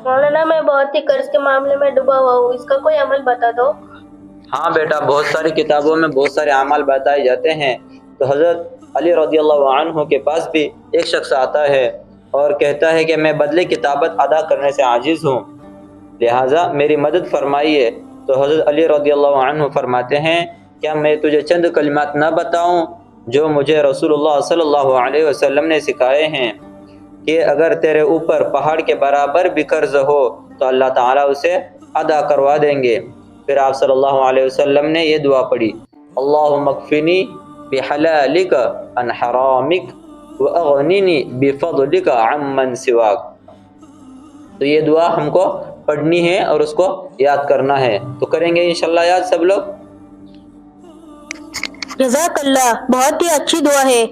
مولانا میں بہت ہی قرض کے معاملے میں ڈوبا ہوا ہوں، اس کا کوئی عمل بتا دو۔ ہاں بیٹا، بہت ساری کتابوں میں بہت سارے اعمال بتائے جاتے ہیں۔ تو حضرت علی رضی اللہ عنہ کے پاس بھی ایک شخص آتا ہے اور کہتا ہے کہ میں بدلے کتابت ادا کرنے سے عاجز ہوں، لہٰذا میری مدد فرمائیے۔ تو حضرت علی رضی اللہ عنہ فرماتے ہیں، کیا میں تجھے چند کلمات نہ بتاؤں جو مجھے رسول اللہ صلی اللہ علیہ وسلم نے سکھائے ہیں کہ اگر تیرے اوپر پہاڑ کے برابر بھی قرض ہو تو اللہ تعالیٰ اسے ادا کروا دیں گے۔ پھر آپ صلی اللہ علیہ وسلم نے یہ دعا پڑھی، اللہم اکفنی بحلالک عن حرامک واغننی بفضلک عمن سواک۔ تو یہ دعا ہم کو پڑھنی ہے اور اس کو یاد کرنا ہے، تو کریں گے انشاءاللہ یاد سب لوگ۔ جزاک اللہ، بہت ہی اچھی دعا ہے۔